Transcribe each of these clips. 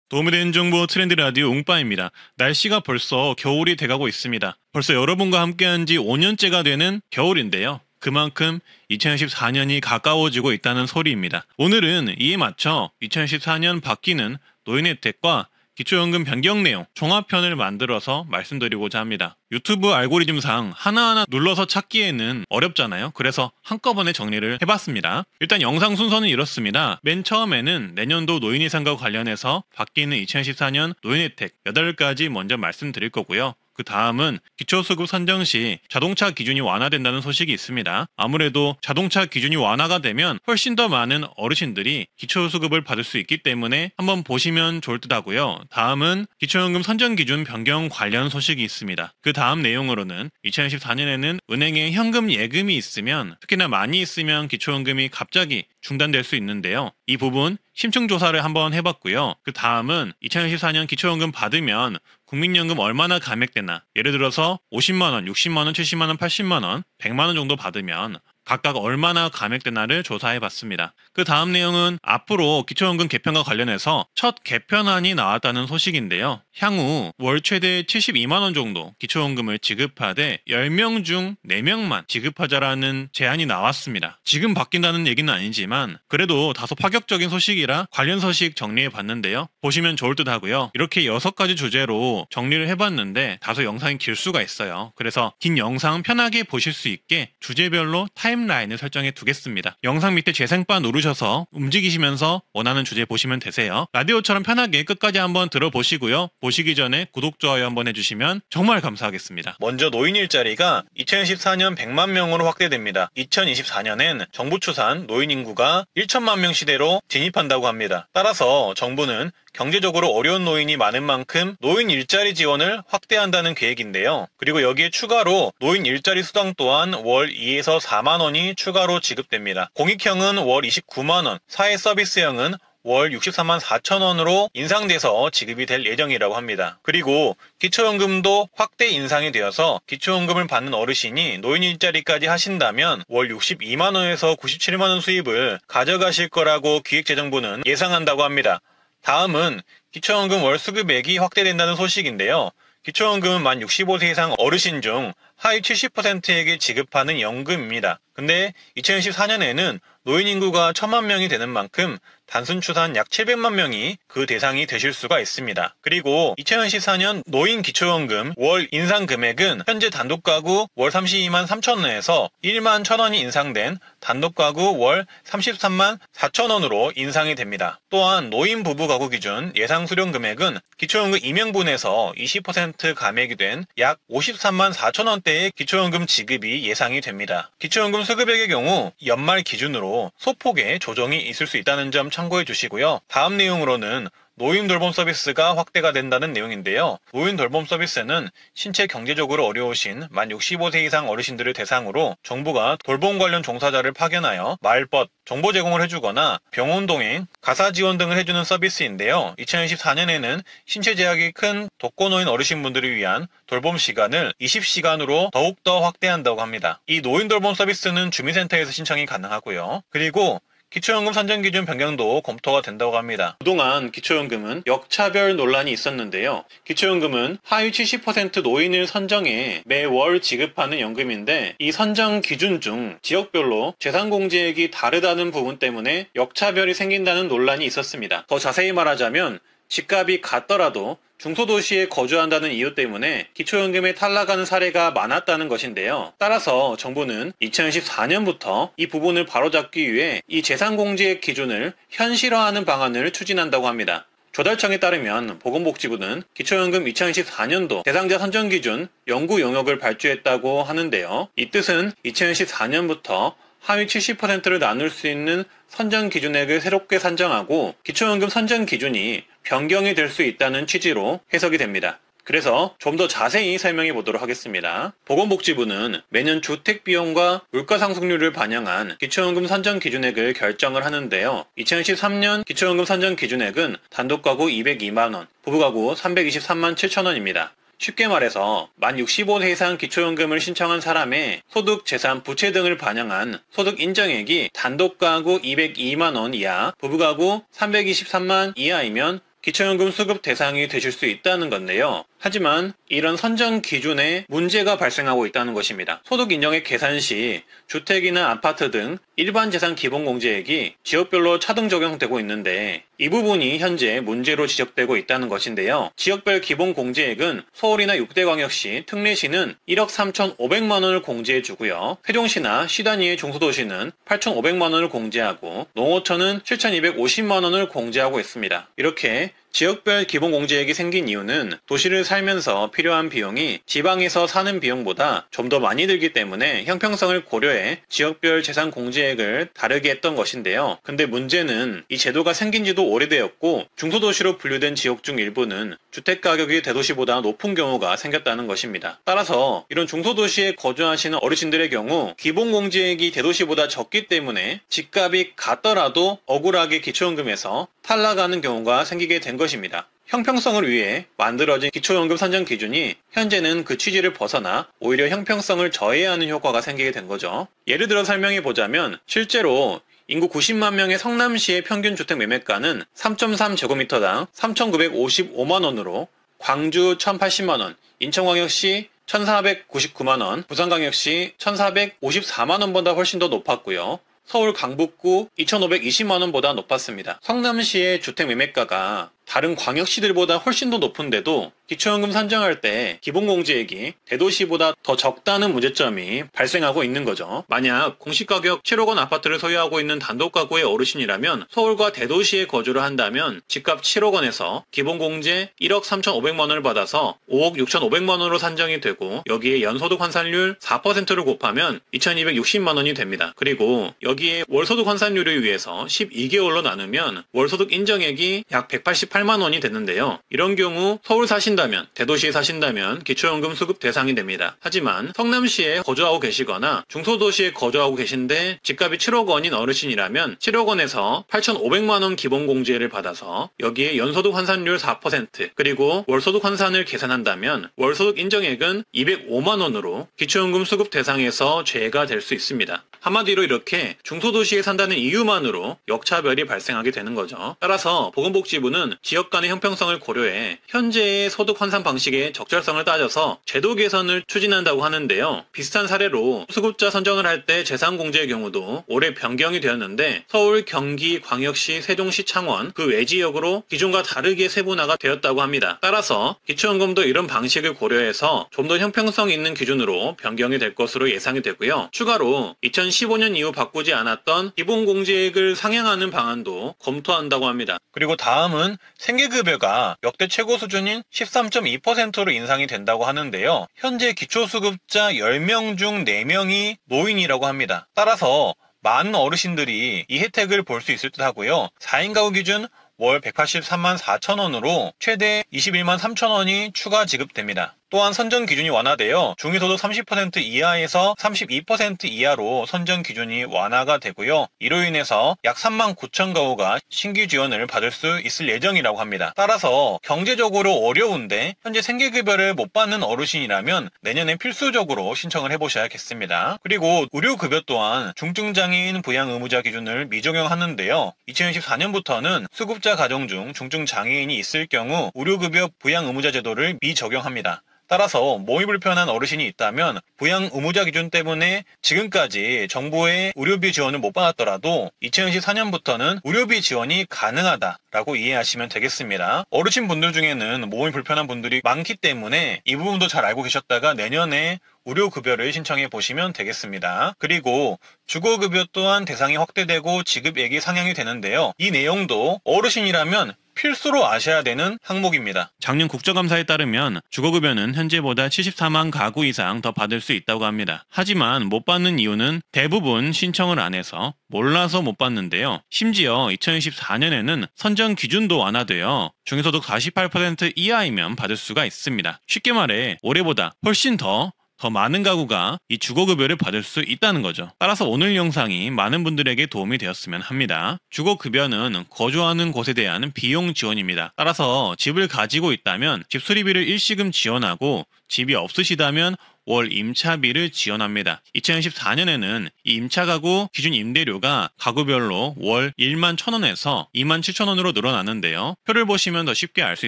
도움이 되는 정보 트렌드 라디오 웅빠입니다. 날씨가 벌써 겨울이 돼가고 있습니다. 벌써 여러분과 함께한 지 5년째가 되는 겨울인데요. 그만큼 2014년이 가까워지고 있다는 소리입니다. 오늘은 이에 맞춰 2014년 바뀌는 노인 혜택과 기초연금 변경 내용 종합편을 만들어서 말씀드리고자 합니다. 유튜브 알고리즘상 하나하나 눌러서 찾기에는 어렵잖아요. 그래서 한꺼번에 정리를 해봤습니다. 일단 영상 순서는 이렇습니다. 맨 처음에는 내년도 노인 예산과 관련해서 바뀌는 2014년 노인 혜택 8가지 먼저 말씀드릴 거고요. 그 다음은 기초수급 선정 시 자동차 기준이 완화된다는 소식이 있습니다. 아무래도 자동차 기준이 완화가 되면 훨씬 더 많은 어르신들이 기초수급을 받을 수 있기 때문에 한번 보시면 좋을 듯 하고요. 다음은 기초연금 선정 기준 변경 관련 소식이 있습니다. 그 다음 내용으로는 2014년에는 은행에 현금 예금이 있으면, 특히나 많이 있으면 기초연금이 갑자기 중단될 수 있는데요. 이 부분 심층조사를 한번 해봤고요. 그 다음은 2014년 기초연금 받으면 국민연금 얼마나 감액되나, 예를 들어서 50만원, 60만원, 70만원, 80만원, 100만원 정도 받으면 각각 얼마나 감액되나를 조사해봤습니다. 그 다음 내용은 앞으로 기초연금 개편과 관련해서 첫 개편안이 나왔다는 소식인데요. 향후 월 최대 72만원 정도 기초연금을 지급하되 10명 중 4명만 지급하자라는 제안이 나왔습니다. 지금 바뀐다는 얘기는 아니지만 그래도 다소 파격적인 소식이라 관련 소식 정리해봤는데요. 보시면 좋을 듯 하고요. 이렇게 6가지 주제로 정리를 해봤는데 다소 영상이 길 수가 있어요. 그래서 긴 영상 편하게 보실 수 있게 주제별로 타임라인을 설정해 두겠습니다. 영상 밑에 재생바 누르셔서 움직이시면서 원하는 주제 보시면 되세요. 라디오처럼 편하게 끝까지 한번 들어보시고요. 보시기 전에 구독, 좋아요 한번 해주시면 정말 감사하겠습니다. 먼저 노인 일자리가 2014년 100만 명으로 확대됩니다. 2024년엔 정부 추산 노인 인구가 1천만 명 시대로 진입한다고 합니다. 따라서 정부는 경제적으로 어려운 노인이 많은 만큼 노인 일자리 지원을 확대한다는 계획인데요. 그리고 여기에 추가로 노인 일자리 수당 또한 월 2에서 4만 원이 추가로 지급됩니다. 공익형은 월 29만 원, 사회 서비스형은 월 64만 4천 원으로 인상돼서 지급이 될 예정이라고 합니다. 그리고 기초연금도 확대 인상이 되어서 기초연금을 받는 어르신이 노인 일자리까지 하신다면 월 62만 원에서 97만 원 수입을 가져가실 거라고 기획재정부는 예상한다고 합니다. 다음은 기초연금 월 수급액이 확대된다는 소식인데요. 기초연금은 만 65세 이상 어르신 중 하위 70%에게 지급하는 연금입니다. 근데 2014년에는 노인 인구가 1000만 명이 되는 만큼 단순 추산 약 700만 명이 그 대상이 되실 수가 있습니다. 그리고 2014년 노인 기초연금 월 인상 금액은 현재 단독가구 월 32만 3천 원에서 1만 1,000원이 인상된 단독가구 월 33만 4천 원으로 인상이 됩니다. 또한 노인 부부 가구 기준 예상 수령 금액은 기초연금 임명분에서 20% 감액이 된 약 53만 4천 원대의 기초연금 지급이 예상이 됩니다. 기초연금 수급액의 경우 연말 기준으로 소폭의 조정이 있을 수 있다는 점 참고해 주시고요. 다음 내용으로는 노인 돌봄 서비스가 확대가 된다는 내용인데요. 노인 돌봄 서비스는 신체 경제적으로 어려우신 만 65세 이상 어르신들을 대상으로 정부가 돌봄 관련 종사자를 파견하여 말벗, 정보 제공을 해주거나 병원 동행, 가사 지원 등을 해주는 서비스인데요. 2024년에는 신체 제약이 큰 독거노인 어르신분들을 위한 돌봄 시간을 20시간으로 더욱더 확대한다고 합니다. 이 노인 돌봄 서비스는 주민센터에서 신청이 가능하고요. 그리고 기초연금 선정 기준 변경도 검토가 된다고 합니다. 그동안 기초연금은 역차별 논란이 있었는데요. 기초연금은 하위 70% 노인을 선정해 매월 지급하는 연금인데 이 선정 기준 중 지역별로 재산공제액이 다르다는 부분 때문에 역차별이 생긴다는 논란이 있었습니다. 더 자세히 말하자면 집값이 같더라도 중소도시에 거주한다는 이유 때문에 기초연금에 탈락하는 사례가 많았다는 것인데요. 따라서 정부는 2014년부터 이 부분을 바로잡기 위해 이 재산공제액 기준을 현실화하는 방안을 추진한다고 합니다. 조달청에 따르면 보건복지부는 기초연금 2014년도 대상자 선정 기준 연구 용역을 발주했다고 하는데요. 이 뜻은 2014년부터 하위 70%를 나눌 수 있는 선정 기준액을 새롭게 산정하고 기초연금 선정 기준이 변경이 될 수 있다는 취지로 해석이 됩니다. 그래서 좀 더 자세히 설명해 보도록 하겠습니다. 보건복지부는 매년 주택비용과 물가상승률을 반영한 기초연금 선정 기준액을 결정을 하는데요. 2013년 기초연금 선정 기준액은 단독가구 202만원, 부부가구 323만 7천원입니다. 쉽게 말해서 만 65세 이상 기초연금을 신청한 사람의 소득, 재산, 부채 등을 반영한 소득 인정액이 단독가구 202만원 이하, 부부가구 323만 이하이면 기초연금 수급 대상이 되실 수 있다는 건데요. 하지만 이런 선정 기준에 문제가 발생하고 있다는 것입니다. 소득 인정액 계산 시 주택이나 아파트 등 일반 재산 기본공제액이 지역별로 차등 적용되고 있는데 이 부분이 현재 문제로 지적되고 있다는 것인데요. 지역별 기본공제액은 서울이나 6대 광역시, 특례시는 1억 3,500만 원을 공제해주고요. 세종시나 시단위의 중소도시는 8,500만 원을 공제하고 농어촌은 7,250만 원을 공제하고 있습니다. 이렇게 지역별 기본공제액이 생긴 이유는 도시를 살면서 필요한 비용이 지방에서 사는 비용보다 좀 더 많이 들기 때문에 형평성을 고려해 지역별 재산 공제액을 다르게 했던 것인데요. 근데 문제는 이 제도가 생긴 지도 오래되었고 중소도시로 분류된 지역 중 일부는 주택가격이 대도시보다 높은 경우가 생겼다는 것입니다. 따라서 이런 중소도시에 거주하시는 어르신들의 경우 기본공제액이 대도시보다 적기 때문에 집값이 같더라도 억울하게 기초연금에서 탈락하는 경우가 생기게 된 것입니다. 형평성을 위해 만들어진 기초연금 선정 기준이 현재는 그 취지를 벗어나 오히려 형평성을 저해하는 효과가 생기게 된 거죠. 예를 들어 설명해 보자면 실제로 인구 90만 명의 성남시의 평균 주택 매매가는 3.3제곱미터당 3,955만 원으로 광주 1,080만 원, 인천광역시 1,499만 원, 부산광역시 1,454만 원보다 훨씬 더 높았고요. 서울 강북구 2,520만 원보다 높았습니다. 성남시의 주택 매매가가 다른 광역시들보다 훨씬 더 높은데도 기초연금 선정할 때 기본공제액이 대도시보다 더 적다는 문제점이 발생하고 있는 거죠. 만약 공시가격 7억 원 아파트를 소유하고 있는 단독가구의 어르신이라면 서울과 대도시에 거주를 한다면 집값 7억 원에서 기본공제 1억 3,500만 원을 받아서 5억 6,500만 원으로 산정이 되고 여기에 연소득 환산율 4%를 곱하면 2,260만 원이 됩니다. 그리고 여기에 월소득 환산율에 의해서 12개월로 나누면 월소득 인정액이 약 188만 원이 되는데요. 이런 경우 서울 사신다면, 대도시에 사신다면 기초연금 수급 대상이 됩니다. 하지만 성남시에 거주하고 계시거나 중소도시에 거주하고 계신데 집값이 7억 원인 어르신이라면 7억 원에서 8,500만 원 기본공제를 받아서 여기에 연소득 환산율 4% 그리고 월소득 환산을 계산한다면 월소득 인정액은 205만 원으로 기초연금 수급 대상에서 제외가 될 수 있습니다. 한마디로 이렇게 중소도시에 산다는 이유만으로 역차별이 발생하게 되는 거죠. 따라서 보건복지부는 지역 간의 형평성을 고려해 현재의 소득 환산 방식의 적절성을 따져서 제도 개선을 추진한다고 하는데요. 비슷한 사례로 수급자 선정을 할 때 재산공제의 경우도 올해 변경이 되었는데 서울, 경기, 광역시, 세종시, 창원 그 외 지역으로 기존과 다르게 세분화가 되었다고 합니다. 따라서 기초연금도 이런 방식을 고려해서 좀 더 형평성 있는 기준으로 변경이 될 것으로 예상이 되고요. 추가로 2015년 이후 바꾸지 않았던 기본공제액을 상향하는 방안도 검토한다고 합니다. 그리고 다음은 생계급여가 역대 최고 수준인 13.2%로 인상이 된다고 하는데요. 현재 기초수급자 10명 중 4명이 노인이라고 합니다. 따라서 많은 어르신들이 이 혜택을 볼 수 있을 듯 하고요. 4인 가구 기준 월 183만 4천 원으로 최대 21만 3천 원이 추가 지급됩니다. 또한 선정 기준이 완화되어 중위소득 30% 이하에서 32% 이하로 선정 기준이 완화가 되고요. 이로 인해서 약 3만 9천 가구가 신규 지원을 받을 수 있을 예정이라고 합니다. 따라서 경제적으로 어려운데 현재 생계급여를 못 받는 어르신이라면 내년에 필수적으로 신청을 해보셔야겠습니다. 그리고 의료급여 또한 중증장애인 부양 의무자 기준을 미적용하는데요. 2024년부터는 수급자 가정 중 중증장애인이 있을 경우 의료급여 부양 의무자 제도를 미적용합니다. 따라서 몸이 불편한 어르신이 있다면 부양 의무자 기준 때문에 지금까지 정부의 의료비 지원을 못 받았더라도 2024년부터는 의료비 지원이 가능하다라고 이해하시면 되겠습니다. 어르신 분들 중에는 몸이 불편한 분들이 많기 때문에 이 부분도 잘 알고 계셨다가 내년에 의료급여를 신청해 보시면 되겠습니다. 그리고 주거급여 또한 대상이 확대되고 지급액이 상향이 되는데요. 이 내용도 어르신이라면 필수로 아셔야 되는 항목입니다. 작년 국정감사에 따르면 주거급여는 현재보다 74만 가구 이상 더 받을 수 있다고 합니다. 하지만 못 받는 이유는 대부분 신청을 안 해서 몰라서 못 받는데요. 심지어 2024년에는 선정 기준도 완화되어 중위소득 48% 이하이면 받을 수가 있습니다. 쉽게 말해 올해보다 훨씬 더 많은 가구가 이 주거급여를 받을 수 있다는 거죠. 따라서 오늘 영상이 많은 분들에게 도움이 되었으면 합니다. 주거급여는 거주하는 곳에 대한 비용 지원입니다. 따라서 집을 가지고 있다면 집 수리비를 일시금 지원하고 집이 없으시다면 월 임차비를 지원합니다. 2014년에는 이 임차 가구 기준 임대료가 가구별로 월 1만 1,000원에서 2만 7,000원으로 늘어났는데요. 표를 보시면 더 쉽게 알 수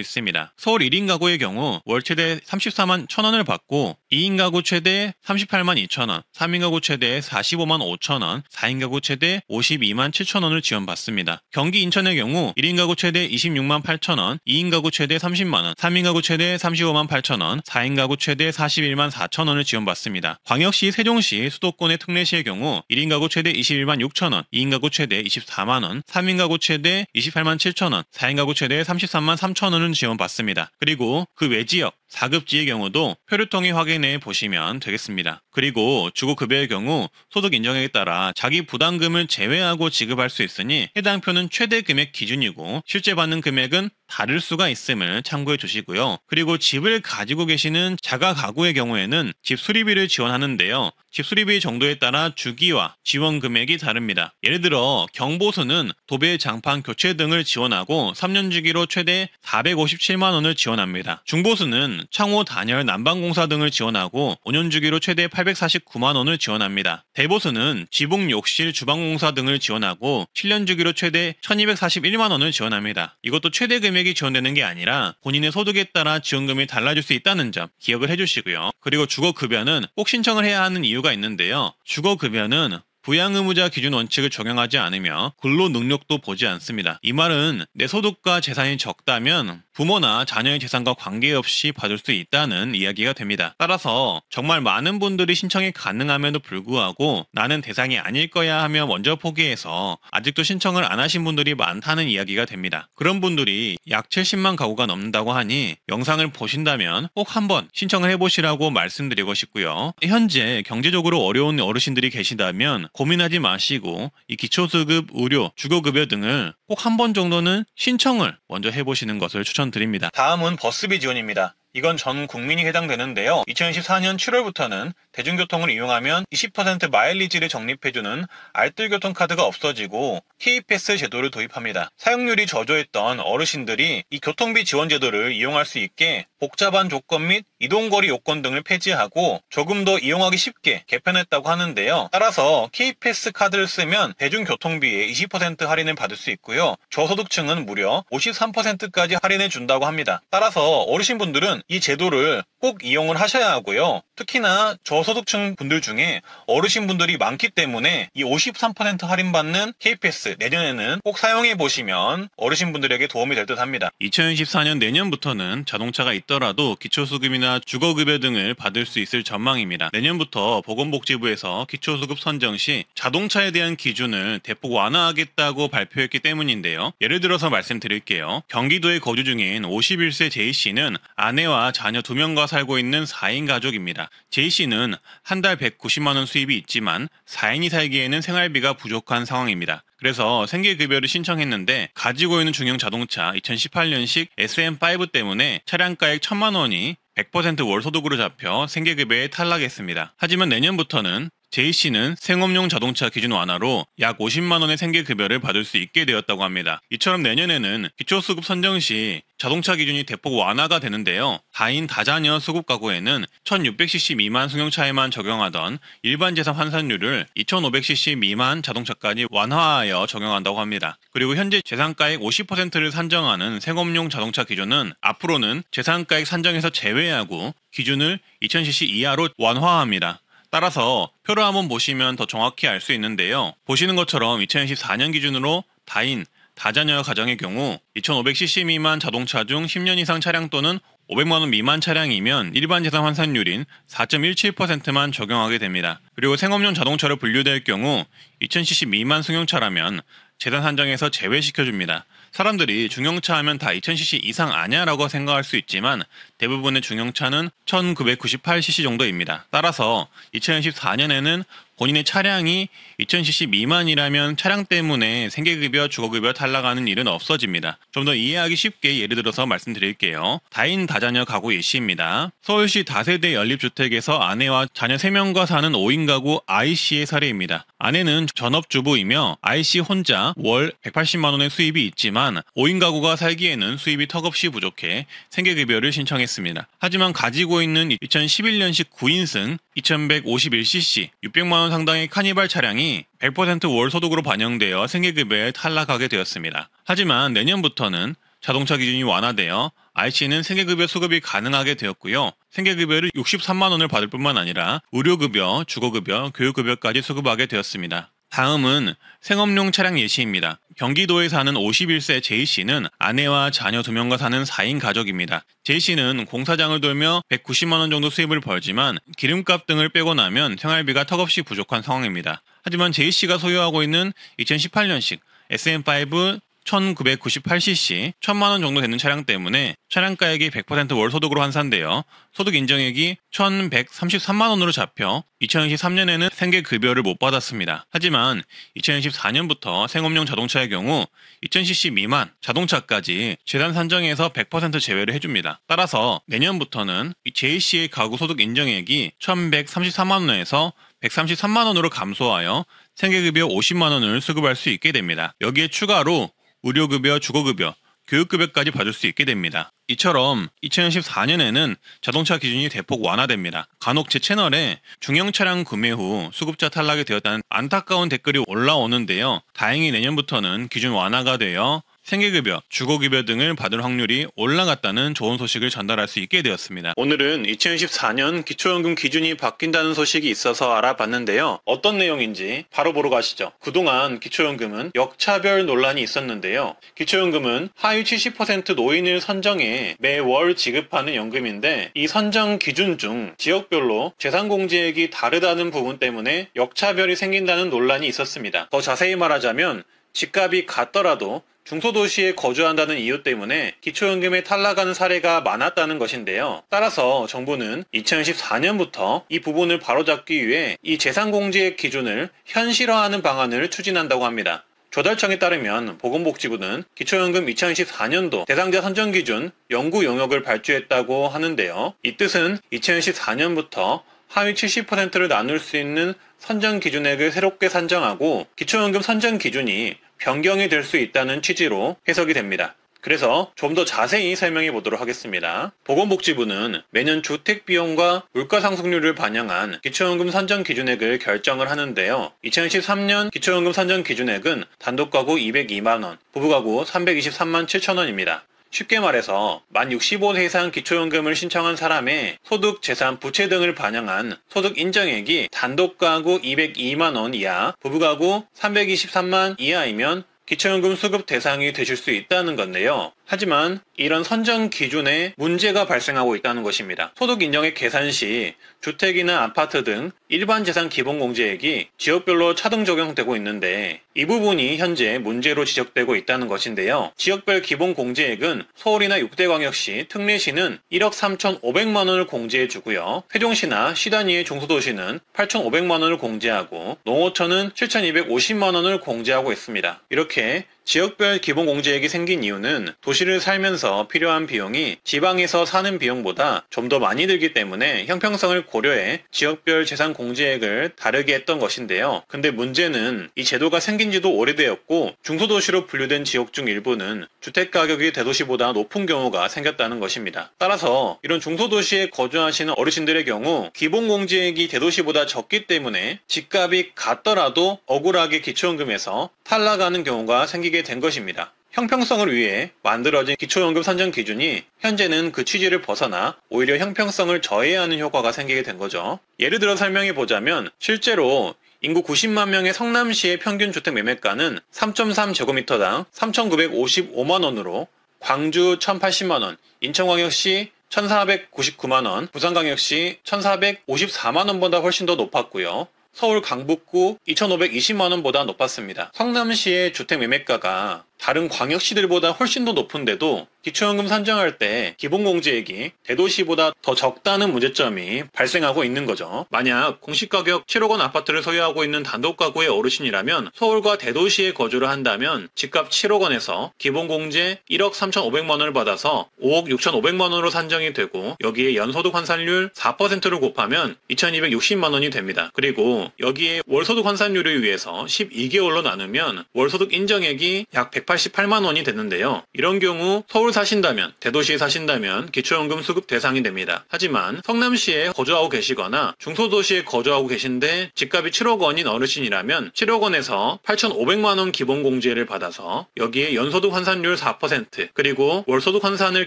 있습니다. 서울 1인 가구의 경우 월 최대 34만 1,000원을 받고 2인 가구 최대 38만 2천원, 3인 가구 최대 45만 5천원, 4인 가구 최대 52만 7천원을 지원받습니다. 경기 인천의 경우 1인 가구 최대 26만 8천원, 2인 가구 최대 30만원, 3인 가구 최대 35만 8천원, 4인 가구 최대 41만 4천원을 지원받습니다. 광역시 세종시 수도권의 특례시의 경우 1인 가구 최대 21만 6천원, 2인 가구 최대 24만원, 3인 가구 최대 28만 7천원, 4인 가구 최대 33만 3천원을 지원받습니다. 그리고 그 외지역 4급지의 경우도 표를 통해 확인해 보시면 되겠습니다. 그리고 주거급여의 경우 소득 인정액에 따라 자기 부담금을 제외하고 지급할 수 있으니 해당 표는 최대 금액 기준이고 실제 받는 금액은 다를 수가 있음을 참고해 주시고요. 그리고 집을 가지고 계시는 자가 가구의 경우에는 집 수리비를 지원하는데요. 집 수리비 정도에 따라 주기와 지원 금액이 다릅니다. 예를 들어 경보수는 도배, 장판, 교체 등을 지원하고 3년 주기로 최대 457만 원을 지원합니다. 중보수는 창호, 단열, 난방공사 등을 지원하고 5년 주기로 최대 849만 원을 지원합니다. 대보수는 지붕, 욕실, 주방공사 등을 지원하고 7년 주기로 최대 1241만 원을 지원합니다. 이것도 최대 금액이 지원되는 게 아니라 본인의 소득에 따라 지원금이 달라질 수 있다는 점 기억을 해주시고요. 그리고 주거급여는 꼭 신청을 해야 하는 이유가 있는데요. 주거급여는 부양의무자 기준 원칙을 적용하지 않으며 근로 능력도 보지 않습니다. 이 말은 내 소득과 재산이 적다면 부모나 자녀의 재산과 관계없이 받을 수 있다는 이야기가 됩니다. 따라서 정말 많은 분들이 신청이 가능함에도 불구하고 나는 대상이 아닐 거야 하며 먼저 포기해서 아직도 신청을 안 하신 분들이 많다는 이야기가 됩니다. 그런 분들이 약 70만 가구가 넘는다고 하니 영상을 보신다면 꼭 한번 신청을 해보시라고 말씀드리고 싶고요. 현재 경제적으로 어려운 어르신들이 계시다면 고민하지 마시고 이 기초수급, 의료, 주거급여 등을 꼭 한 번 정도는 신청을 먼저 해보시는 것을 추천드립니다. 다음은 버스비 지원입니다. 이건 전 국민이 해당되는데요. 2024년 7월부터는 대중교통을 이용하면 20% 마일리지를 적립해주는 알뜰교통카드가 없어지고 K패스 제도를 도입합니다. 사용률이 저조했던 어르신들이 이 교통비 지원 제도를 이용할 수 있게 복잡한 조건 및 이동거리 요건 등을 폐지하고 조금 더 이용하기 쉽게 개편했다고 하는데요. 따라서 K패스 카드를 쓰면 대중교통비에 20% 할인을 받을 수 있고요. 저소득층은 무려 53%까지 할인해 준다고 합니다. 따라서 어르신분들은 이 제도를 꼭 이용을 하셔야 하고요. 특히나 저소득층 분들 중에 어르신분들이 많기 때문에 이 53% 할인받는 K패스 내년에는 꼭 사용해 보시면 어르신분들에게 도움이 될 듯 합니다. 2024년 내년부터는 자동차가 있더라도 기초수급이나 주거급여 등을 받을 수 있을 전망입니다. 내년부터 보건복지부에서 기초수급 선정 시 자동차에 대한 기준을 대폭 완화하겠다고 발표했기 때문인데요. 예를 들어서 말씀드릴게요. 경기도에 거주 중인 51세 J씨는 아내와 자녀 2명과 살고 있는 4인 가족입니다. J씨는 한 달 190만원 수입이 있지만 4인이 살기에는 생활비가 부족한 상황입니다. 그래서 생계급여를 신청했는데 가지고 있는 중형 자동차 2018년식 SM5 때문에 차량가액 1,000만 원이 100% 월소득으로 잡혀 생계급여에 탈락했습니다. 하지만 내년부터는 J씨는 생업용 자동차 기준 완화로 약 50만원의 생계급여를 받을 수 있게 되었다고 합니다. 이처럼 내년에는 기초수급 선정 시 자동차 기준이 대폭 완화가 되는데요. 다인 다자녀 수급 가구에는 1600cc 미만 승용차에만 적용하던 일반 재산 환산율을 2500cc 미만 자동차까지 완화하여 적용한다고 합니다. 그리고 현재 재산가액 50%를 산정하는 생업용 자동차 기준은 앞으로는 재산가액 산정에서 제외하고 기준을 2000cc 이하로 완화합니다. 따라서 표를 한번 보시면 더 정확히 알 수 있는데요. 보시는 것처럼 2024년 기준으로 다인, 다자녀 가정의 경우 2500cc 미만 자동차 중 10년 이상 차량 또는 500만원 미만 차량이면 일반 재산 환산율인 4.17%만 적용하게 됩니다. 그리고 생업용 자동차로 분류될 경우 2000cc 미만 승용차라면 재산 산정에서 제외시켜줍니다. 사람들이 중형차 하면 다 2000cc 이상 아냐라고 생각할 수 있지만 대부분의 중형차는 1998cc 정도입니다. 따라서 2014년에는 본인의 차량이 2000cc 미만이라면 차량 때문에 생계급여, 주거급여 탈락하는 일은 없어집니다. 좀 더 이해하기 쉽게 예를 들어서 말씀드릴게요. 다인 다자녀 가구 예시입니다. 서울시 다세대 연립주택에서 아내와 자녀 3명과 사는 5인 가구 I씨의 사례입니다. 아내는 전업주부이며 I씨 혼자 가구가 월 180만 원의 수입이 있지만 5인 가구가 살기에는 수입이 턱없이 부족해 생계급여를 신청했습니다. 하지만 가지고 있는 2011년식 9인승 2151cc 600만 원 상당의 카니발 차량이 100% 월 소득으로 반영되어 생계급여에 탈락하게 되었습니다. 하지만 내년부터는 자동차 기준이 완화되어 IC는 생계급여 수급이 가능하게 되었고요. 생계급여를 63만 원을 받을 뿐만 아니라 의료급여, 주거급여, 교육급여까지 수급하게 되었습니다. 다음은 생업용 차량 예시입니다. 경기도에 사는 51세 J씨는 아내와 자녀 2명과 사는 4인 가족입니다. J씨는 공사장을 돌며 190만 원 정도 수입을 벌지만 기름값 등을 빼고 나면 생활비가 턱없이 부족한 상황입니다. 하지만 J씨가 소유하고 있는 2018년식 SM5 1998cc 1000만원 정도 되는 차량 때문에 차량가액이 100% 월소득으로 환산되어 소득 인정액이 1133만원으로 잡혀 2023년에는 생계급여를 못 받았습니다. 하지만 2024년부터 생업용 자동차의 경우 2000cc 미만 자동차까지 재산 산정에서 100% 제외를 해줍니다. 따라서 내년부터는 J씨의 가구 소득 인정액이 1134만원에서 133만원으로 감소하여 생계급여 50만원을 수급할 수 있게 됩니다. 여기에 추가로 의료급여, 주거급여, 교육급여까지 받을 수 있게 됩니다. 이처럼 2014년에는 자동차 기준이 대폭 완화됩니다. 간혹 제 채널에 중형 차량 구매 후 수급자 탈락이 되었다는 안타까운 댓글이 올라오는데요. 다행히 내년부터는 기준 완화가 되어 생계급여, 주거급여 등을 받을 확률이 올라갔다는 좋은 소식을 전달할 수 있게 되었습니다. 오늘은 2014년 기초연금 기준이 바뀐다는 소식이 있어서 알아봤는데요. 어떤 내용인지 바로 보러 가시죠. 그동안 기초연금은 역차별 논란이 있었는데요. 기초연금은 하위 70% 노인을 선정해 매월 지급하는 연금인데 이 선정 기준 중 지역별로 재산공제액이 다르다는 부분 때문에 역차별이 생긴다는 논란이 있었습니다. 더 자세히 말하자면 집값이 같더라도 중소도시에 거주한다는 이유 때문에 기초연금에 탈락하는 사례가 많았다는 것인데요. 따라서 정부는 2014년부터 이 부분을 바로잡기 위해 이 재산공제액 기준을 현실화하는 방안을 추진한다고 합니다. 조달청에 따르면 보건복지부는 기초연금 2014년도 대상자 선정기준 연구 용역을 발주했다고 하는데요. 이 뜻은 2014년부터 하위 70%를 나눌 수 있는 선정 기준액을 새롭게 산정하고 기초연금 선정 기준이 변경이 될 수 있다는 취지로 해석이 됩니다. 그래서 좀 더 자세히 설명해 보도록 하겠습니다. 보건복지부는 매년 주택비용과 물가상승률을 반영한 기초연금 선정 기준액을 결정을 하는데요. 2013년 기초연금 선정 기준액은 단독가구 202만원, 부부가구 323만 7천원입니다. 쉽게 말해서 만 65세 이상 기초연금을 신청한 사람의 소득, 재산, 부채 등을 반영한 소득 인정액이 단독가구 202만원 이하, 부부가구 323만 이하이면 기초연금 수급 대상이 되실 수 있다는 건데요. 하지만 이런 선정 기준에 문제가 발생하고 있다는 것입니다. 소득 인정액 계산 시 주택이나 아파트 등 일반 재산 기본공제액이 지역별로 차등 적용되고 있는데 이 부분이 현재 문제로 지적되고 있다는 것인데요. 지역별 기본공제액은 서울이나 6대 광역시, 특례시는 1억 3,500만 원을 공제해 주고요. 세종시나 시 단위의 중소도시는 8,500만 원을 공제하고 농어촌은 7,250만 원을 공제하고 있습니다. 이렇게 지역별 기본공제액이 생긴 이유는 도시를 살면서 필요한 비용이 지방에서 사는 비용보다 좀 더 많이 들기 때문에 형평성을 고려해 지역별 재산공제액을 다르게 했던 것인데요. 근데 문제는 이 제도가 생긴 지도 오래되었고 중소도시로 분류된 지역 중 일부는 주택가격이 대도시보다 높은 경우가 생겼다는 것입니다. 따라서 이런 중소도시에 거주하시는 어르신들의 경우 기본공제액이 대도시보다 적기 때문에 집값이 같더라도 억울하게 기초연금에서 탈락하는 경우가 생기게 된 것입니다. 형평성을 위해 만들어진 기초연금 선정 기준이 현재는 그 취지를 벗어나 오히려 형평성을 저해하는 효과가 생기게 된 거죠. 예를 들어 설명해 보자면 실제로 인구 90만 명의 성남시의 평균 주택 매매가는 3.3제곱미터당 3,955만원으로 광주 1,080만원, 인천광역시 1,499만원, 부산광역시 1,454만원보다 훨씬 더 높았고요. 서울 강북구 2,520만원보다 높았습니다. 성남시의 주택 매매가가 다른 광역시들보다 훨씬 더 높은데도 기초연금 산정할 때 기본공제액이 대도시보다 더 적다는 문제점이 발생하고 있는 거죠. 만약 공시가격 7억 원 아파트를 소유하고 있는 단독가구의 어르신이라면 서울과 대도시에 거주를 한다면 집값 7억 원에서 기본공제 1억 3,500만 원을 받아서 5억 6,500만 원으로 산정이 되고 여기에 연소득 환산율 4%를 곱하면 2,260만 원이 됩니다. 그리고 여기에 월소득 환산율을 위해서 12개월로 나누면 월소득 인정액이 약 188만 원이 되는데요. 이런 경우 서울 사신다면, 대도시에 사신다면 기초연금 수급 대상이 됩니다. 하지만 성남시에 거주하고 계시거나 중소도시에 거주하고 계신데 집값이 7억 원인 어르신이라면 7억 원에서 8,500만 원 기본공제를 받아서 여기에 연소득 환산율 4% 그리고 월소득 환산을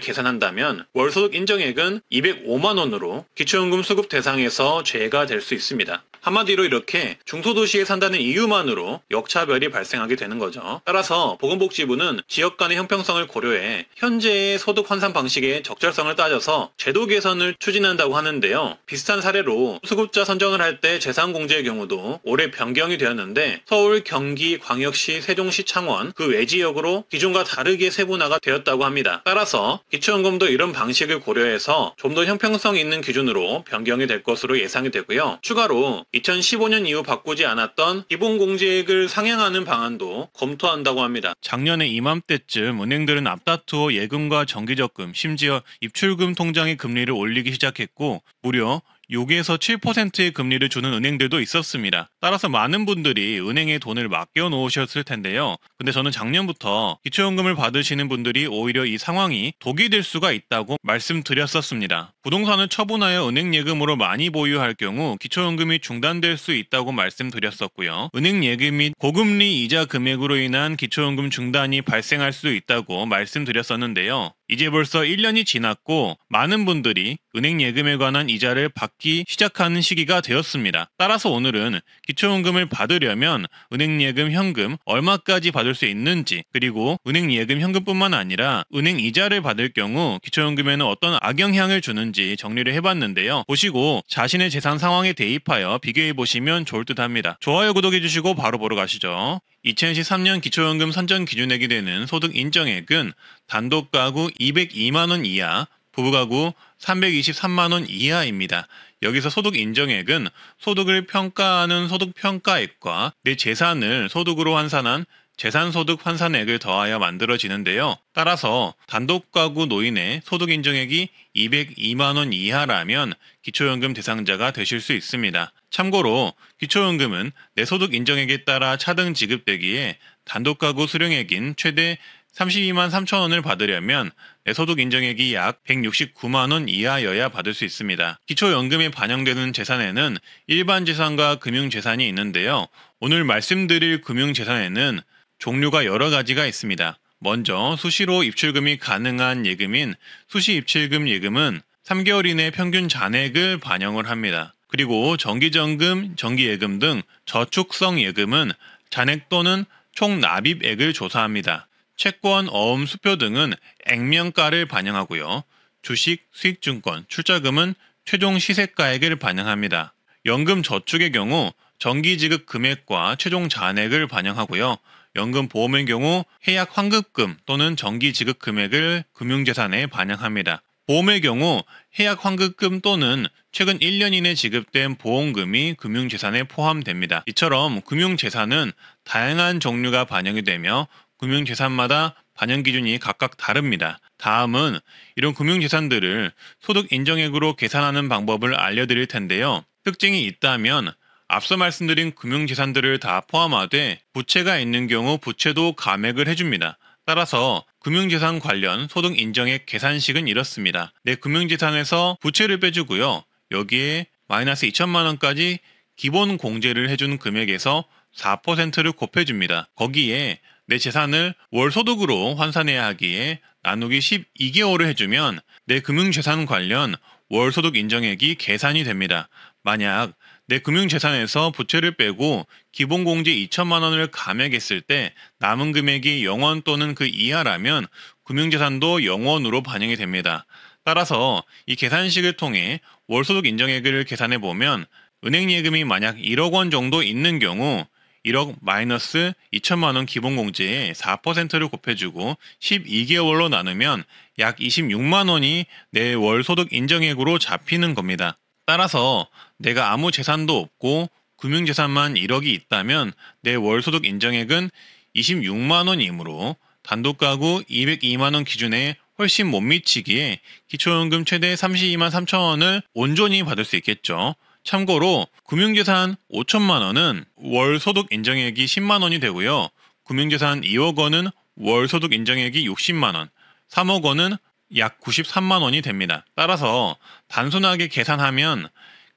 계산한다면 월소득 인정액은 205만 원으로 기초연금 수급 대상에서 제외가 될 수 있습니다. 한마디로 이렇게 중소도시에 산다는 이유만으로 역차별이 발생하게 되는 거죠. 따라서 보건복지부는 지역 간의 형평성을 고려해 현재의 소득 환산 방식의 적절성을 따져서 제도 개선을 추진한다고 하는데요. 비슷한 사례로 수급자 선정을 할 때 재산공제의 경우도 올해 변경이 되었는데 서울, 경기, 광역시, 세종시, 창원 그 외 지역으로 기존과 다르게 세분화가 되었다고 합니다. 따라서 기초연금도 이런 방식을 고려해서 좀 더 형평성 있는 기준으로 변경이 될 것으로 예상이 되고요. 추가로 2015년 이후 바꾸지 않았던 기본공제액을 상향하는 방안도 검토한다고 합니다. 작년에 이맘때쯤 은행들은 앞다투어 예금과 정기적금, 심지어 입출금 통장의 금리를 올리기 시작했고 무려 6에서 7%의 금리를 주는 은행들도 있었습니다. 따라서 많은 분들이 은행에 돈을 맡겨 놓으셨을 텐데요. 근데 저는 작년부터 기초연금을 받으시는 분들이 오히려 이 상황이 독이 될 수가 있다고 말씀드렸었습니다. 부동산을 처분하여 은행 예금으로 많이 보유할 경우 기초연금이 중단될 수 있다고 말씀드렸었고요. 은행 예금 및 고금리 이자 금액으로 인한 기초연금 중단이 발생할 수 있다고 말씀드렸었는데요. 이제 벌써 1년이 지났고 많은 분들이 은행 예금에 관한 이자를 받기 시작하는 시기가 되었습니다. 따라서 오늘은 기초연금을 받으려면 은행 예금 현금 얼마까지 받을 수 있는지 그리고 은행 예금 현금뿐만 아니라 은행 이자를 받을 경우 기초연금에는 어떤 악영향을 주는지 정리를 해봤는데요. 보시고 자신의 재산 상황에 대입하여 비교해보시면 좋을 듯 합니다. 좋아요, 구독해주시고 바로 보러 가시죠. 2013년 기초연금 선정 기준액이 되는 소득 인정액은 단독가구 202만원 이하, 부부가구 323만원 이하입니다. 여기서 소득 인정액은 소득을 평가하는 소득평가액과 내 재산을 소득으로 환산한 재산소득 환산액을 더하여 만들어지는데요. 따라서 단독가구 노인의 소득 인정액이 202만원 이하라면 기초연금 대상자가 되실 수 있습니다. 참고로 기초연금은 내 소득 인정액에 따라 차등 지급되기에 단독가구 수령액인 최대 32만 3천 원을 받으려면 내 소득 인정액이 약 169만원 이하여야 받을 수 있습니다. 기초연금에 반영되는 재산에는 일반 재산과 금융재산이 있는데요. 오늘 말씀드릴 금융재산에는 종류가 여러 가지가 있습니다. 먼저 수시로 입출금이 가능한 예금인 수시입출금 예금은 3개월 이내 평균 잔액을 반영을 합니다. 그리고 정기정금, 정기예금 등 저축성 예금은 잔액 또는 총 납입액을 조사합니다. 채권, 어음, 수표 등은 액면가를 반영하고요. 주식, 수익증권, 출자금은 최종 시세가액을 반영합니다. 연금 저축의 경우 정기지급 금액과 최종 잔액을 반영하고요. 연금 보험의 경우 해약 환급금 또는 정기지급 금액을 금융재산에 반영합니다. 보험의 경우 해약 환급금 또는 최근 1년 이내 지급된 보험금이 금융재산에 포함됩니다. 이처럼 금융재산은 다양한 종류가 반영이 되며 금융재산마다 반영 기준이 각각 다릅니다. 다음은 이런 금융재산들을 소득 인정액으로 계산하는 방법을 알려드릴 텐데요. 특징이 있다면 앞서 말씀드린 금융재산들을 다 포함하되 부채가 있는 경우 부채도 감액을 해줍니다. 따라서 금융재산 관련 소득 인정액 계산식은 이렇습니다. 내 금융재산에서 부채를 빼주고요. 여기에 마이너스 2천만 원까지 기본 공제를 해준 금액에서 4%를 곱해줍니다. 거기에 내 재산을 월소득으로 환산해야 하기에 나누기 12개월을 해주면 내 금융재산 관련 월소득 인정액이 계산이 됩니다. 만약 내 금융재산에서 부채를 빼고 기본공제 2천만 원을 감액했을 때 남은 금액이 0원 또는 그 이하라면 금융재산도 0원으로 반영이 됩니다. 따라서 이 계산식을 통해 월소득 인정액을 계산해 보면 은행 예금이 만약 1억 원 정도 있는 경우 1억 마이너스 2천만 원 기본공제에 4%를 곱해주고 12개월로 나누면 약 26만 원이 내 월 소득 인정액으로 잡히는 겁니다. 따라서 내가 아무 재산도 없고 금융재산만 1억이 있다면 내 월 소득 인정액은 26만 원이므로 단독가구 202만 원 기준에 훨씬 못 미치기에 기초연금 최대 32만 3천 원을 온전히 받을 수 있겠죠. 참고로 금융재산 5천만 원은 월 소득 인정액이 10만 원이 되고요. 금융재산 2억 원은 월 소득 인정액이 60만 원, 3억 원은 약 93만 원이 됩니다. 따라서 단순하게 계산하면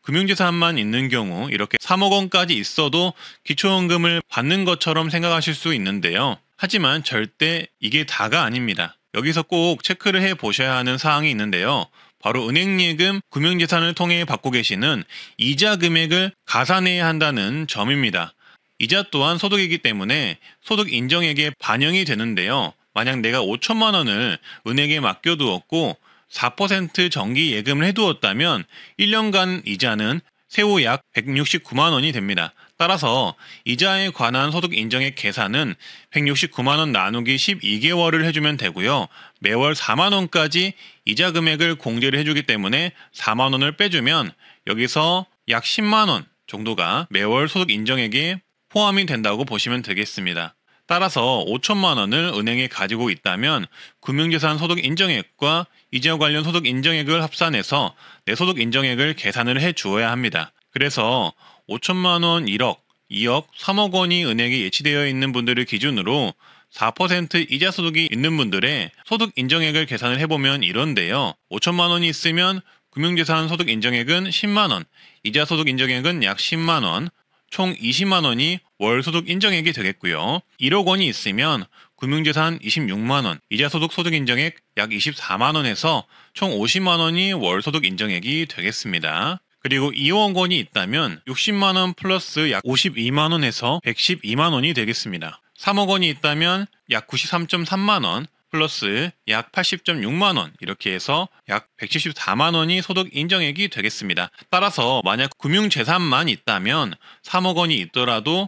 금융재산만 있는 경우 이렇게 3억 원까지 있어도 기초연금을 받는 것처럼 생각하실 수 있는데요. 하지만 절대 이게 다가 아닙니다. 여기서 꼭 체크를 해 보셔야 하는 사항이 있는데요. 바로 은행예금, 금융재산을 통해 받고 계시는 이자 금액을 가산해야 한다는 점입니다. 이자 또한 소득이기 때문에 소득 인정액에 반영이 되는데요. 만약 내가 5천만 원을 은행에 맡겨두었고 4% 정기 예금을 해두었다면 1년간 이자는 세후 약 169만 원이 됩니다. 따라서 이자에 관한 소득 인정액 계산은 169만 원 나누기 12개월을 해주면 되고요. 매월 4만 원까지 이자 금액을 공제를 해주기 때문에 4만 원을 빼주면 여기서 약 10만 원 정도가 매월 소득 인정액에 포함이 된다고 보시면 되겠습니다. 따라서 5천만 원을 은행에 가지고 있다면 금융재산 소득 인정액과 이자 관련 소득 인정액을 합산해서 내 소득 인정액을 계산을 해 주어야 합니다. 그래서 5천만 원 1억, 2억, 3억 원이 은행에 예치되어 있는 분들을 기준으로 4% 이자 소득이 있는 분들의 소득 인정액을 계산을 해보면 이런데요. 5천만 원이 있으면 금융재산 소득 인정액은 10만 원, 이자 소득 인정액은 약 10만 원, 총 20만 원이 월 소득 인정액이 되겠고요. 1억 원이 있으면 금융재산 26만 원, 이자 소득 인정액 약 24만 원에서 총 50만 원이 월 소득 인정액이 되겠습니다. 그리고 2억 원이 있다면 60만 원 플러스 약 52만 원에서 112만 원이 되겠습니다. 3억 원이 있다면 약 93.3만 원 플러스 약 80.6만 원 이렇게 해서 약 174만 원이 소득 인정액이 되겠습니다. 따라서 만약 금융재산만 있다면 3억 원이 있더라도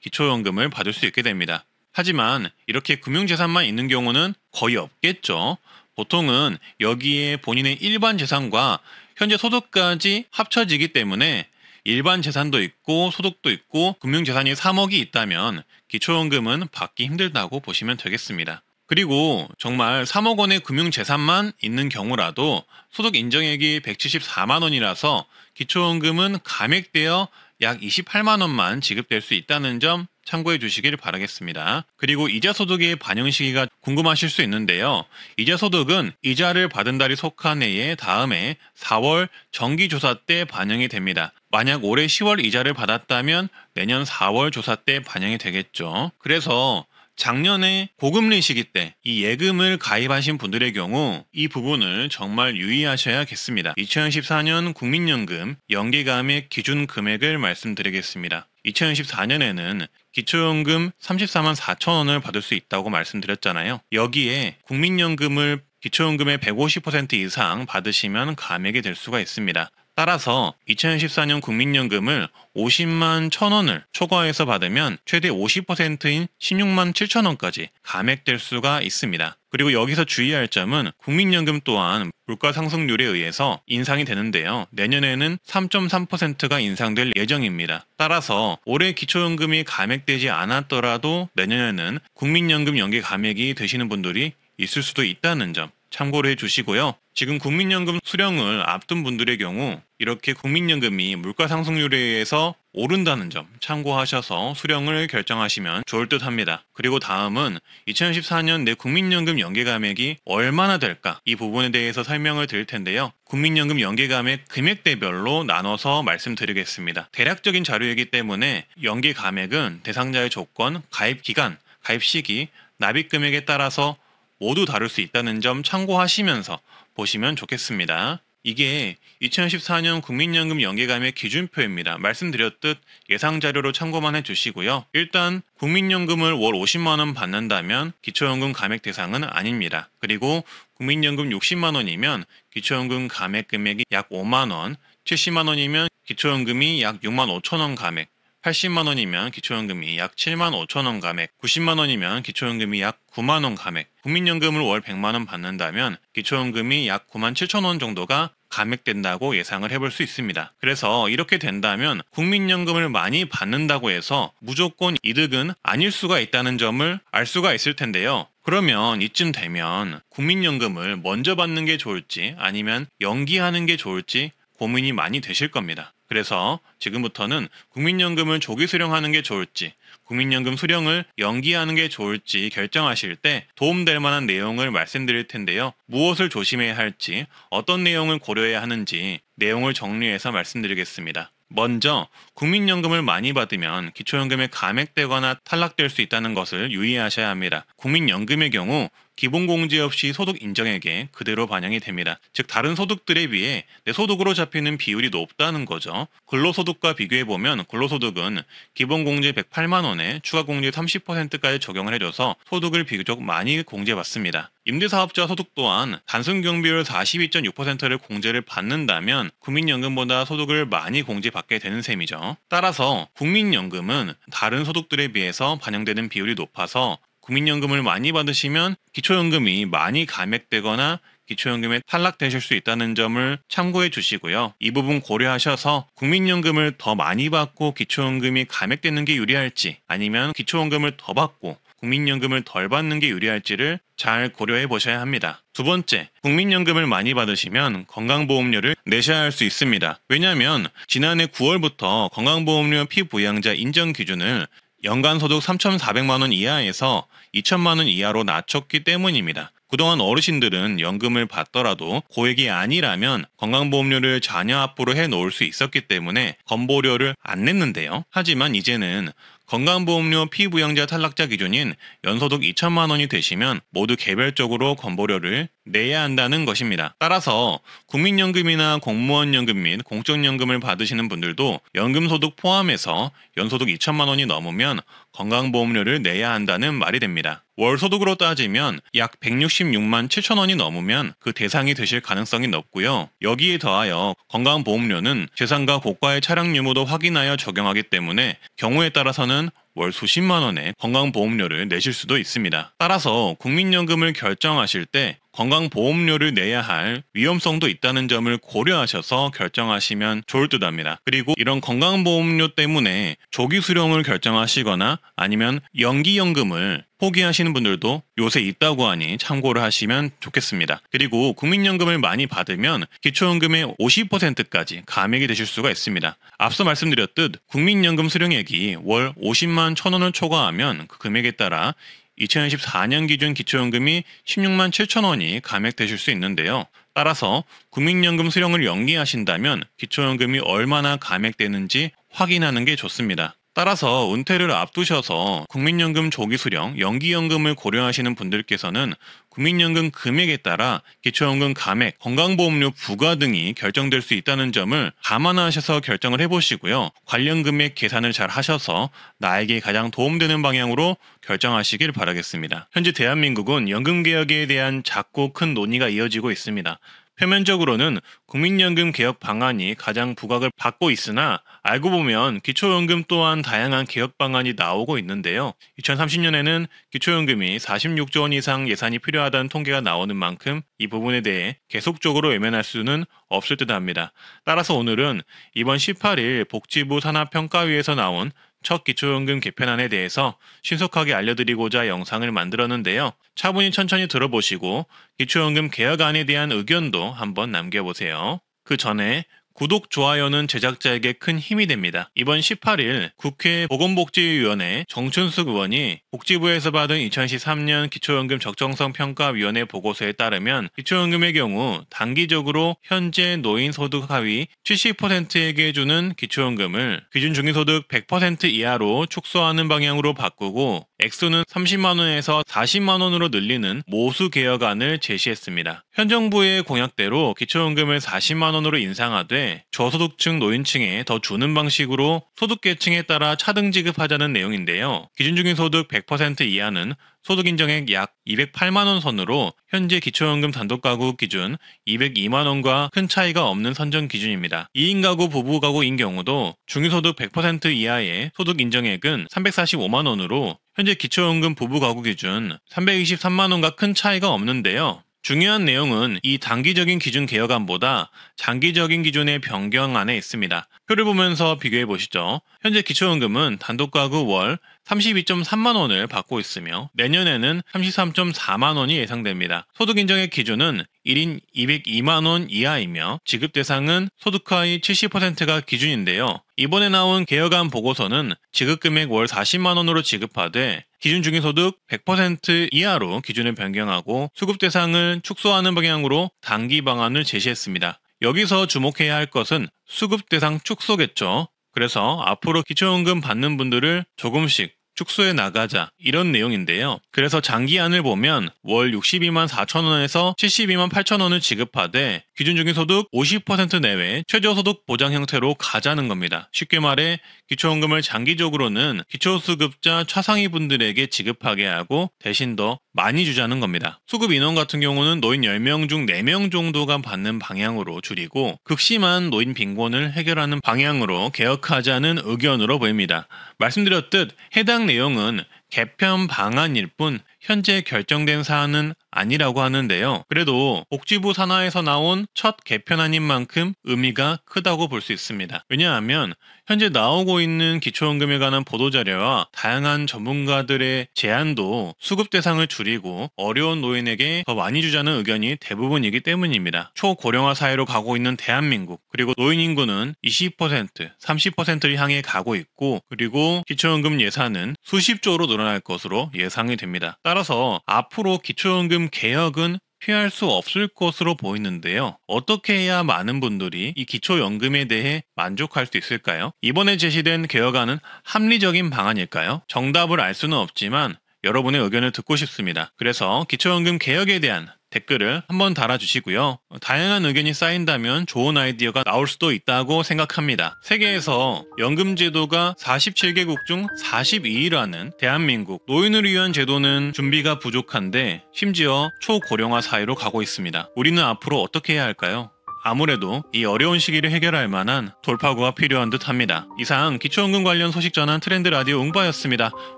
기초연금을 받을 수 있게 됩니다. 하지만 이렇게 금융재산만 있는 경우는 거의 없겠죠. 보통은 여기에 본인의 일반 재산과 현재 소득까지 합쳐지기 때문에 일반 재산도 있고 소득도 있고 금융재산이 3억이 있다면 기초연금은 받기 힘들다고 보시면 되겠습니다. 그리고 정말 3억 원의 금융재산만 있는 경우라도 소득 인정액이 174만 원이라서 기초연금은 감액되어 약 28만 원만 지급될 수 있다는 점 참고해 주시길 바라겠습니다. 그리고 이자 소득의 반영 시기가 궁금하실 수 있는데요. 이자 소득은 이자를 받은 달이 속한 해의 다음해 4월 정기조사 때 반영이 됩니다. 만약 올해 10월 이자를 받았다면 내년 4월 조사 때 반영이 되겠죠. 그래서 작년에 고금리 시기 때 이 예금을 가입하신 분들의 경우 이 부분을 정말 유의하셔야겠습니다. 2014년 국민연금 연계감액 기준 금액을 말씀드리겠습니다. 2014년에는 기초연금 34만 4천 원을 받을 수 있다고 말씀드렸잖아요. 여기에 국민연금을 기초연금의 150% 이상 받으시면 감액이 될 수가 있습니다. 따라서 2014년 국민연금을 50만 1,000원을 초과해서 받으면 최대 50%인 16만 7천 원까지 감액될 수가 있습니다. 그리고 여기서 주의할 점은 국민연금 또한 물가 상승률에 의해서 인상이 되는데요. 내년에는 3.3%가 인상될 예정입니다. 따라서 올해 기초연금이 감액되지 않았더라도 내년에는 국민연금 연계 감액이 되시는 분들이 있을 수도 있다는 점 참고를 해주시고요. 지금 국민연금 수령을 앞둔 분들의 경우 이렇게 국민연금이 물가 상승률에 의해서 오른다는 점 참고하셔서 수령을 결정하시면 좋을 듯 합니다. 그리고 다음은 2014년 내 국민연금 연계감액이 얼마나 될까 이 부분에 대해서 설명을 드릴 텐데요. 국민연금 연계감액 금액대별로 나눠서 말씀드리겠습니다. 대략적인 자료이기 때문에 연계감액은 대상자의 조건, 가입기간, 가입시기, 납입금액에 따라서 모두 다를 수 있다는 점 참고하시면서 보시면 좋겠습니다. 이게 2014년 국민연금 연계감액 기준표입니다. 말씀드렸듯 예상자료로 참고만 해주시고요. 일단 국민연금을 월 50만 원 받는다면 기초연금 감액 대상은 아닙니다. 그리고 국민연금 60만 원이면 기초연금 감액 금액이 약 5만 원, 70만 원이면 기초연금이 약 6만 5천 원 감액, 80만 원이면 기초연금이 약 7만 5천 원 감액, 90만 원이면 기초연금이 약 9만 원 감액, 국민연금을 월 100만 원 받는다면 기초연금이 약 9만 7천 원 정도가 감액된다고 예상을 해볼 수 있습니다. 그래서 이렇게 된다면 국민연금을 많이 받는다고 해서 무조건 이득은 아닐 수가 있다는 점을 알 수가 있을 텐데요. 그러면 이쯤 되면 국민연금을 먼저 받는 게 좋을지 아니면 연기하는 게 좋을지 고민이 많이 되실 겁니다. 그래서 지금부터는 국민연금을 조기 수령하는 게 좋을지 국민연금 수령을 연기하는 게 좋을지 결정하실 때 도움될 만한 내용을 말씀드릴 텐데요. 무엇을 조심해야 할지, 어떤 내용을 고려해야 하는지 내용을 정리해서 말씀드리겠습니다. 먼저 국민연금을 많이 받으면 기초연금에 감액되거나 탈락될 수 있다는 것을 유의하셔야 합니다. 국민연금의 경우 기본공제 없이 소득 인정액에 그대로 반영이 됩니다. 즉 다른 소득들에 비해 내 소득으로 잡히는 비율이 높다는 거죠. 근로소득과 비교해보면 근로소득은 기본공제 108만 원에 추가공제 30%까지 적용을 해줘서 소득을 비교적 많이 공제받습니다. 임대사업자 소득 또한 단순경비율 42.6%를 공제를 받는다면 국민연금보다 소득을 많이 공제받게 되는 셈이죠. 따라서 국민연금은 다른 소득들에 비해서 반영되는 비율이 높아서 국민연금을 많이 받으시면 기초연금이 많이 감액되거나 기초연금에 탈락되실 수 있다는 점을 참고해 주시고요. 이 부분 고려하셔서 국민연금을 더 많이 받고 기초연금이 감액되는 게 유리할지 아니면 기초연금을 더 받고 국민연금을 덜 받는 게 유리할지를 잘 고려해 보셔야 합니다. 두 번째, 국민연금을 많이 받으시면 건강보험료를 내셔야 할 수 있습니다. 왜냐하면 지난해 9월부터 건강보험료 피부양자 인정 기준을 연간 소득 3,400만 원 이하에서 2천만 원 이하로 낮췄기 때문입니다. 그동안 어르신들은 연금을 받더라도 고액이 아니라면 건강보험료를 자녀 앞으로 해놓을 수 있었기 때문에 건보료를 안 냈는데요. 하지만 이제는 건강보험료 피부양자 탈락자 기준인 연소득 2천만 원이 되시면 모두 개별적으로 건보료를 내야 한다는 것입니다. 따라서 국민연금이나 공무원연금 및 공적연금을 받으시는 분들도 연금소득 포함해서 연소득 2천만 원이 넘으면 건강보험료를 내야 한다는 말이 됩니다. 월소득으로 따지면 약 166만 7천 원이 넘으면 그 대상이 되실 가능성이 높고요. 여기에 더하여 건강보험료는 재산과 고가의 차량 유무도 확인하여 적용하기 때문에 경우에 따라서는 월 수십만 원의 건강보험료를 내실 수도 있습니다. 따라서 국민연금을 결정하실 때 건강보험료를 내야 할 위험성도 있다는 점을 고려하셔서 결정하시면 좋을 듯 합니다. 그리고 이런 건강보험료 때문에 조기 수령을 결정하시거나 아니면 연기연금을 포기하시는 분들도 요새 있다고 하니 참고를 하시면 좋겠습니다. 그리고 국민연금을 많이 받으면 기초연금의 50%까지 감액이 되실 수가 있습니다. 앞서 말씀드렸듯 국민연금 수령액이 월 50만 1,000원을 초과하면 그 금액에 따라 2024년 기준 기초연금이 16만 7천 원이 감액되실 수 있는데요. 따라서 국민연금 수령을 연기하신다면 기초연금이 얼마나 감액되는지 확인하는 게 좋습니다. 따라서 은퇴를 앞두셔서 국민연금 조기 수령, 연기연금을 고려하시는 분들께서는 국민연금 금액에 따라 기초연금 감액, 건강보험료 부과 등이 결정될 수 있다는 점을 감안하셔서 결정을 해보시고요. 관련 금액 계산을 잘 하셔서 나에게 가장 도움되는 방향으로 결정하시길 바라겠습니다. 현재 대한민국은 연금개혁에 대한 작고 큰 논의가 이어지고 있습니다. 표면적으로는 국민연금 개혁 방안이 가장 부각을 받고 있으나 알고 보면 기초연금 또한 다양한 개혁 방안이 나오고 있는데요. 2030년에는 기초연금이 46조 원 이상 예산이 필요하다는 통계가 나오는 만큼 이 부분에 대해 계속적으로 외면할 수는 없을 듯 합니다. 따라서 오늘은 이번 18일 복지부 산하평가위에서 나온 첫 기초연금 개편안에 대해서 신속하게 알려드리고자 영상을 만들었는데요. 차분히 천천히 들어보시고 기초연금 개혁안에 대한 의견도 한번 남겨보세요. 그 전에 구독, 좋아요는 제작자에게 큰 힘이 됩니다. 이번 18일 국회 보건복지위원회 정춘숙 의원이 복지부에서 받은 2013년 기초연금 적정성 평가위원회 보고서에 따르면 기초연금의 경우 단기적으로 현재 노인소득 하위 70%에게 주는 기초연금을 기준 중위소득 100% 이하로 축소하는 방향으로 바꾸고 액수는 30만원에서 40만원으로 늘리는 모수 개혁안을 제시했습니다. 현 정부의 공약대로 기초연금을 40만원으로 인상하되 저소득층 노인층에 더 주는 방식으로 소득계층에 따라 차등 지급하자는 내용인데요. 기준중위 소득 100% 이하는 소득 인정액 약 208만원 선으로 현재 기초연금 단독가구 기준 202만원과 큰 차이가 없는 선정 기준입니다. 2인 가구, 부부 가구인 경우도 중위소득 100% 이하의 소득 인정액은 345만원으로 현재 기초연금 부부 가구 기준 323만원과 큰 차이가 없는데요. 중요한 내용은 이 단기적인 기준 개혁안보다 장기적인 기준의 변경안에 있습니다. 표를 보면서 비교해 보시죠. 현재 기초연금은 단독가구 월 32.3만원을 받고 있으며 내년에는 33.4만원이 예상됩니다. 소득인정액 기준은 1인 202만원 이하이며 지급 대상은 소득하위 70%가 기준인데요. 이번에 나온 개혁안 보고서는 지급금액 월 40만원으로 지급하되 기준 중위소득 100% 이하로 기준을 변경하고 수급 대상을 축소하는 방향으로 단기 방안을 제시했습니다. 여기서 주목해야 할 것은 수급 대상 축소겠죠. 그래서 앞으로 기초연금 받는 분들을 조금씩 축소해 나가자 이런 내용인데요. 그래서 장기안을 보면 월 62만 4천원에서 72만 8천원을 지급하되 기준 중위소득 50% 내외 최저소득 보장 형태로 가자는 겁니다. 쉽게 말해 기초연금을 장기적으로는 기초수급자 차상위 분들에게 지급하게 하고 대신 더 많이 주자는 겁니다. 수급 인원 같은 경우는 노인 10명 중 4명 정도가 받는 방향으로 줄이고 극심한 노인 빈곤을 해결하는 방향으로 개혁하자는 의견으로 보입니다. 말씀드렸듯 해당 내용은 개편 방안일 뿐 현재 결정된 사안은 아니라고 하는데요. 그래도 복지부 산하에서 나온 첫 개편안인 만큼 의미가 크다고 볼 수 있습니다. 왜냐하면 현재 나오고 있는 기초연금에 관한 보도자료와 다양한 전문가들의 제안도 수급 대상을 줄이고 어려운 노인에게 더 많이 주자는 의견이 대부분이기 때문입니다. 초고령화 사회로 가고 있는 대한민국, 그리고 노인 인구는 20%, 30%를 향해 가고 있고, 그리고 기초연금 예산은 수십조로 늘어날 것으로 예상이 됩니다. 따라서 앞으로 기초연금 개혁은 피할 수 없을 것으로 보이는데요. 어떻게 해야 많은 분들이 이 기초연금에 대해 만족할 수 있을까요? 이번에 제시된 개혁안은 합리적인 방안일까요? 정답을 알 수는 없지만 여러분의 의견을 듣고 싶습니다. 그래서 기초연금 개혁에 대한 댓글을 한번 달아주시고요. 다양한 의견이 쌓인다면 좋은 아이디어가 나올 수도 있다고 생각합니다. 세계에서 연금제도가 47개국 중 42위라는 대한민국, 노인을 위한 제도는 준비가 부족한데 심지어 초고령화 사회로 가고 있습니다. 우리는 앞으로 어떻게 해야 할까요? 아무래도 이 어려운 시기를 해결할 만한 돌파구가 필요한 듯 합니다. 이상 기초연금 관련 소식 전한 트렌드 라디오 웅바였습니다.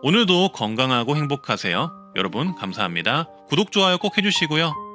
오늘도 건강하고 행복하세요. 여러분 감사합니다. 구독, 좋아요 꼭 해주시고요.